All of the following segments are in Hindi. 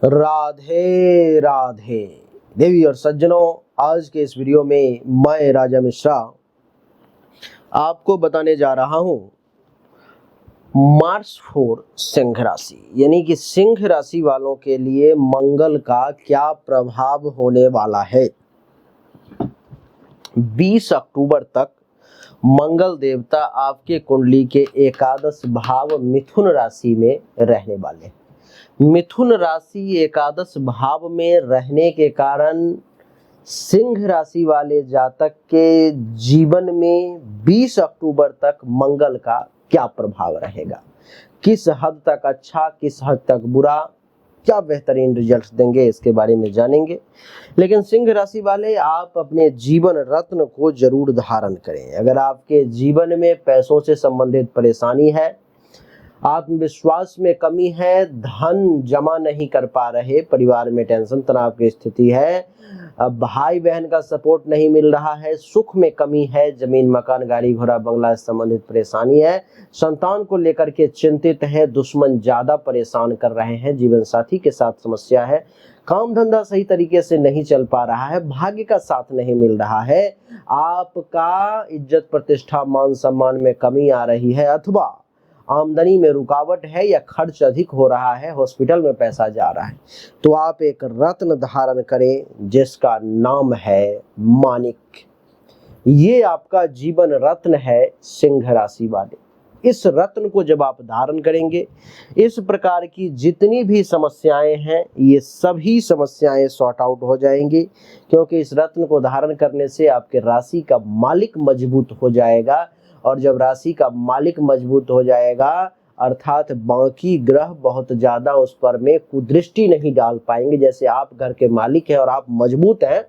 राधे राधे देवी और सज्जनों, आज के इस वीडियो में मैं राजा मिश्रा आपको बताने जा रहा हूं मार्च 4 सिंह राशि यानी कि सिंह राशि वालों के लिए मंगल का क्या प्रभाव होने वाला है। 20 अक्टूबर तक मंगल देवता आपके कुंडली के एकादश भाव मिथुन राशि में रहने वाले हैं। मिथुन राशि एकादश भाव में रहने के कारण सिंह राशि वाले जातक के जीवन में 20 अक्टूबर तक मंगल का क्या प्रभाव रहेगा, किस हद तक अच्छा, किस हद तक बुरा, क्या बेहतरीन रिजल्ट्स देंगे, इसके बारे में जानेंगे। लेकिन सिंह राशि वाले, आप अपने जीवन रत्न को जरूर धारण करें। अगर आपके जीवन में पैसों से संबंधित परेशानी है, आत्मविश्वास में कमी है, धन जमा नहीं कर पा रहे, परिवार में टेंशन तनाव की स्थिति है, अब भाई बहन का सपोर्ट नहीं मिल रहा है, सुख में कमी है, जमीन मकान गाड़ी घोड़ा बंगला से संबंधित परेशानी है, संतान को लेकर के चिंतित है, दुश्मन ज्यादा परेशान कर रहे हैं, जीवन साथी के साथ समस्या है, काम धंधा सही तरीके से नहीं चल पा रहा है, भाग्य का साथ नहीं मिल रहा है, आपका इज्जत प्रतिष्ठा मान सम्मान में कमी आ रही है, अथवा आमदनी में रुकावट है या खर्च अधिक हो रहा है, हॉस्पिटल में पैसा जा रहा है, तो आप एक रत्न धारण करें जिसका नाम है माणिक। ये आपका जीवन रत्न है सिंह राशि वाले। इस रत्न को जब आप धारण करेंगे, इस प्रकार की जितनी भी समस्याएं हैं ये सभी समस्याएं सॉर्ट आउट हो जाएंगी, क्योंकि इस रत्न को धारण करने से आपके राशि का मालिक मजबूत हो जाएगा, और जब राशि का मालिक मजबूत हो जाएगा अर्थात बाकी ग्रह बहुत ज्यादा उस पर में कुदृष्टि नहीं डाल पाएंगे। जैसे आप घर के मालिक हैं और आप मजबूत हैं,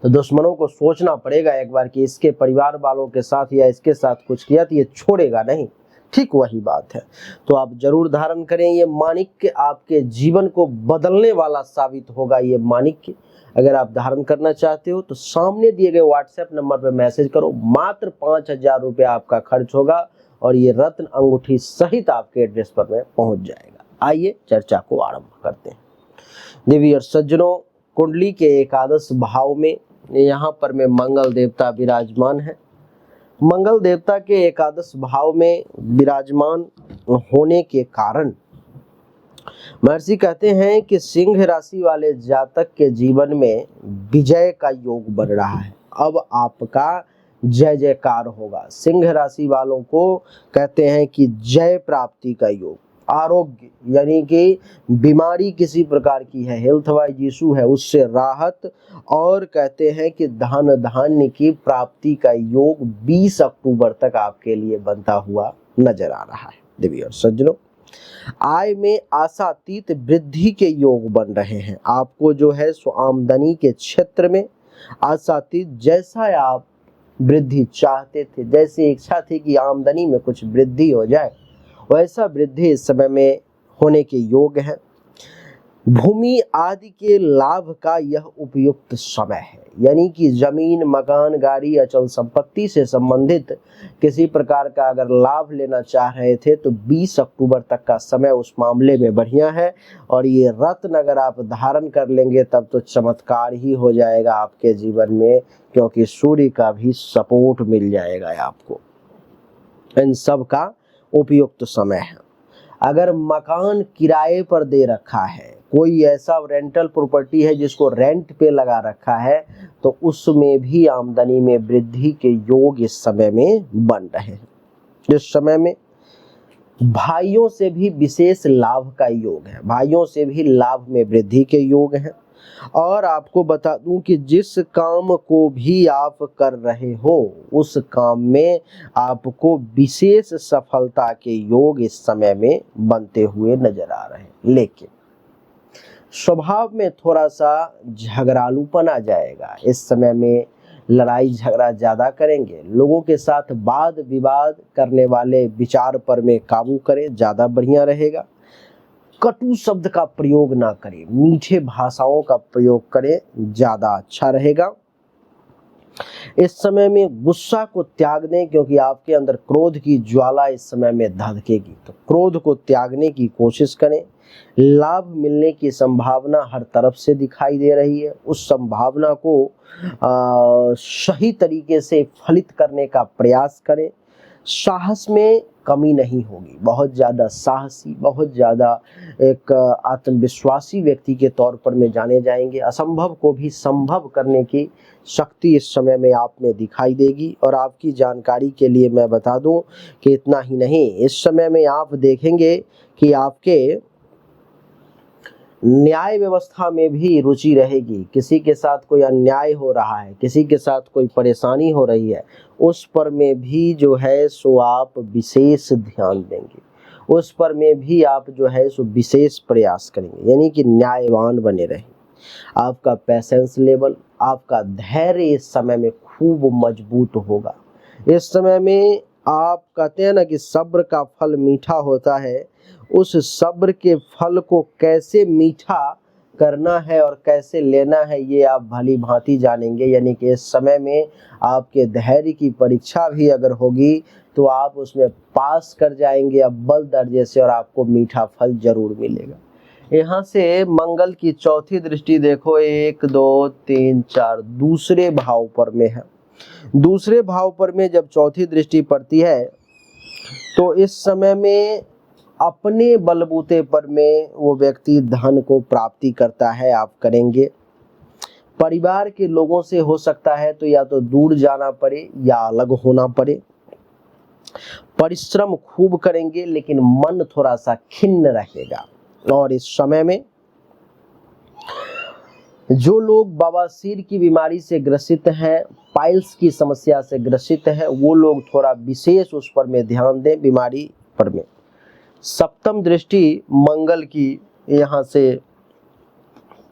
तो दुश्मनों को सोचना पड़ेगा एक बार कि इसके परिवार वालों के साथ या इसके साथ कुछ किया तो ये छोड़ेगा नहीं। ठीक वही बात है, तो आप जरूर धारण करें। ये माणिक आपके जीवन को बदलने वाला साबित होगा। ये माणिक अगर आप धारण करना चाहते हो तो सामने दिए गए व्हाट्सएप नंबर पर मैसेज करो। मात्र 5,000 रुपया आपका खर्च होगा और ये रत्न अंगूठी सहित आपके एड्रेस पर में पहुंच जाएगा। आइए चर्चा को आरंभ करते हैं। देवी और सज्जनों, कुंडली के एकादश भाव में यहाँ पर में मंगल देवता विराजमान है। मंगल देवता के एकादश भाव में विराजमान होने के कारण महर्षि कहते हैं कि सिंह राशि वाले जातक के जीवन में विजय का योग बन रहा है। अब आपका जय जयकार होगा। सिंह राशि वालों को कहते हैं कि जय प्राप्ति का योग, आरोग्य यानी कि बीमारी किसी प्रकार की है, हेल्थ वाइज इशू है, उससे राहत, और कहते हैं कि धन धान्य की प्राप्ति का योग 20 अक्टूबर तक आपके लिए बनता हुआ नजर आ रहा है। देवी और सज्जनों, आय में आशातीत वृद्धि के योग बन रहे हैं। आपको जो है सो आमदनी के क्षेत्र में आशातीत, जैसा आप वृद्धि चाहते थे, जैसी इच्छा थी कि आमदनी में कुछ वृद्धि हो जाए, वैसा वृद्धि इस समय में होने के योग है। भूमि आदि के लाभ का यह उपयुक्त समय है, यानी कि जमीन मकान गाड़ी अचल संपत्ति से संबंधित किसी प्रकार का अगर लाभ लेना चाह रहे थे तो 20 अक्टूबर तक का समय उस मामले में बढ़िया है। और ये रत्न अगर आप धारण कर लेंगे तब तो चमत्कार ही हो जाएगा आपके जीवन में, क्योंकि सूर्य का भी सपोर्ट मिल जाएगा आपको। इन सब का उपयुक्त समय है। अगर मकान किराए पर दे रखा है, कोई ऐसा रेंटल प्रॉपर्टी है जिसको रेंट पे लगा रखा है, तो उसमें भी आमदनी में वृद्धि के योग इस समय में बन रहे हैं। इस समय में भाइयों से भी विशेष लाभ का योग है, भाइयों से भी लाभ में वृद्धि के योग हैं। और आपको बता दूं कि जिस काम को भी आप कर रहे हो उस काम में आपको विशेष सफलता के योग इस समय में बनते हुए नजर आ रहे हैं। लेकिन स्वभाव में थोड़ा सा झगड़ालूपन आ जाएगा। इस समय में लड़ाई झगड़ा ज्यादा करेंगे। लोगों के साथ वाद विवाद करने वाले विचार पर में काबू करें, ज्यादा बढ़िया रहेगा। कटु शब्द का प्रयोग ना करें, मीठे भाषाओं का प्रयोग करें, ज्यादा अच्छा रहेगा। इस समय में गुस्सा को त्याग दें, क्योंकि आपके अंदर क्रोध की ज्वाला इस समय में धधकेगी, तो क्रोध को त्यागने की कोशिश करें। लाभ मिलने की संभावना हर तरफ से दिखाई दे रही है। उस संभावना को सही तरीके से फलित करने का प्रयास करें। साहस में कमी नहीं होगी, बहुत ज़्यादा साहसी, बहुत ज़्यादा एक आत्मविश्वासी व्यक्ति के तौर पर में जाने जाएंगे। असंभव को भी संभव करने की शक्ति इस समय में आप में दिखाई देगी। और आपकी जानकारी के लिए मैं बता दूं कि इतना ही नहीं, इस समय में आप देखेंगे कि आपके न्याय व्यवस्था में भी रुचि रहेगी। किसी के साथ कोई अन्याय हो रहा है, किसी के साथ कोई परेशानी हो रही है, उस पर में भी जो है सो आप विशेष ध्यान देंगे, उस पर में भी आप जो है सो विशेष प्रयास करेंगे, यानी कि न्यायवान बने रहें। आपका पैसेंस लेवल, आपका धैर्य इस समय में खूब मजबूत होगा। इस समय में आप कहते हैं ना कि सब्र का फल मीठा होता है, उस सब्र के फल को कैसे मीठा करना है और कैसे लेना है ये आप भली भांति जानेंगे। यानी कि इस समय में आपके धैर्य की परीक्षा भी अगर होगी तो आप उसमें पास कर जाएंगे अव्वल दर्जे से, और आपको मीठा फल जरूर मिलेगा। यहाँ से मंगल की चौथी दृष्टि देखो, 1 2 3 4 दूसरे भाव पर में है। दूसरे भाव पर में जब चौथी दृष्टि पड़ती है तो इस समय में अपने बलबूते पर में वो व्यक्ति धन को प्राप्ति करता है, आप करेंगे। परिवार के लोगों से हो सकता है तो या तो दूर जाना पड़े या अलग होना पड़े। परिश्रम खूब करेंगे लेकिन मन थोड़ा सा खिन्न रहेगा। और इस समय में जो लोग बवासीर की बीमारी से ग्रसित हैं, पाइल्स की समस्या से ग्रसित हैं, वो लोग थोड़ा विशेष उस पर में ध्यान दें, बीमारी पर में। सप्तम दृष्टि मंगल की यहाँ से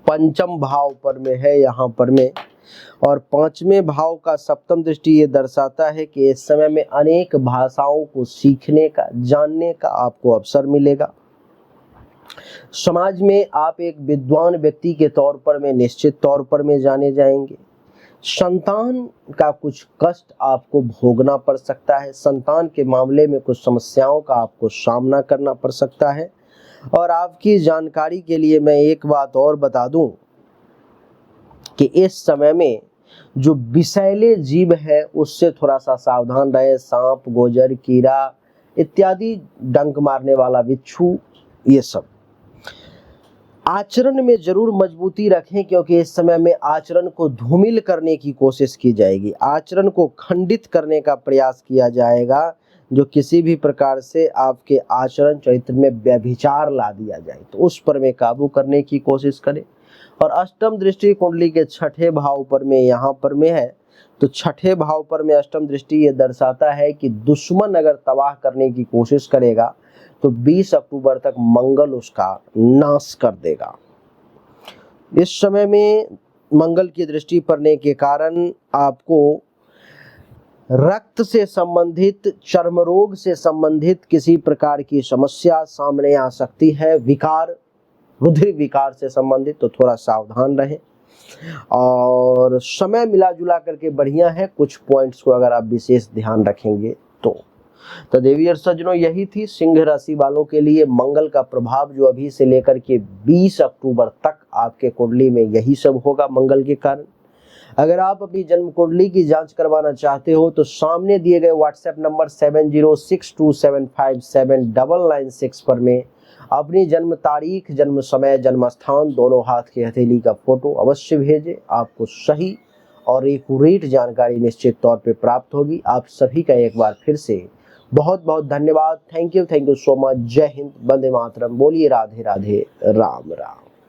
पंचम भाव पर में है, यहाँ पर में, और पांचवें भाव का सप्तम दृष्टि ये दर्शाता है कि इस समय में अनेक भाषाओं को सीखने का, जानने का आपको अवसर मिलेगा। समाज में आप एक विद्वान व्यक्ति के तौर पर में निश्चित तौर पर में जाने जाएंगे। संतान का कुछ कष्ट आपको भोगना पड़ सकता है, संतान के मामले में कुछ समस्याओं का आपको सामना करना पड़ सकता है। और आपकी जानकारी के लिए मैं एक बात और बता दूं कि इस समय में जो विषैले जीव है उससे थोड़ा सा सावधान रहे। सांप, गोजर, कीड़ा इत्यादि, डंक मारने वाला बिच्छू, ये सब। आचरण में जरूर मजबूती रखें, क्योंकि इस समय में आचरण को धूमिल करने की कोशिश की जाएगी, आचरण को खंडित करने का प्रयास किया जाएगा, जो किसी भी प्रकार से आपके आचरण चरित्र में व्यभिचार ला दिया जाए तो उस पर में काबू करने की कोशिश करें। और अष्टम दृष्टि कुंडली के छठे भाव पर में यहाँ पर में है, तो छठे भाव पर में अष्टम दृष्टि ये दर्शाता है कि दुश्मन अगर तबाह करने की कोशिश करेगा तो 20 अक्टूबर तक मंगल उसका नाश कर देगा। इस समय में मंगल की दृष्टि पड़ने के कारण आपको रक्त से संबंधित, चर्म रोग से संबंधित किसी प्रकार की समस्या सामने आ सकती है, विकार, रुधिर विकार से संबंधित, तो थोड़ा सावधान रहें। और समय मिला जुला करके बढ़िया है, कुछ पॉइंट्स को अगर आप विशेष ध्यान रखेंगे तो देवी और सज्जनों, यही थी सिंह राशि वालों के लिए मंगल का प्रभाव, जो अभी से लेकर के 20 अक्टूबर तक आपके कुंडली में यही सब होगा मंगल के कारण। अगर आप अपनी जन्म कुंडली की जांच करवाना चाहते हो तो सामने दिए गए व्हाट्सएप नंबर 7062757996 पर में अपनी जन्म तारीख, जन्म समय, जन्म स्थान, दोनों हाथ की हथेली का फोटो अवश्य भेजें। आपको सही और एक्यूरेट जानकारी निश्चित तौर पे प्राप्त होगी। आप सभी का एक बार फिर से बहुत बहुत धन्यवाद। Thank you so much. जय हिंद, वंदे मातरम। बोलिए राधे राधे, राम राम।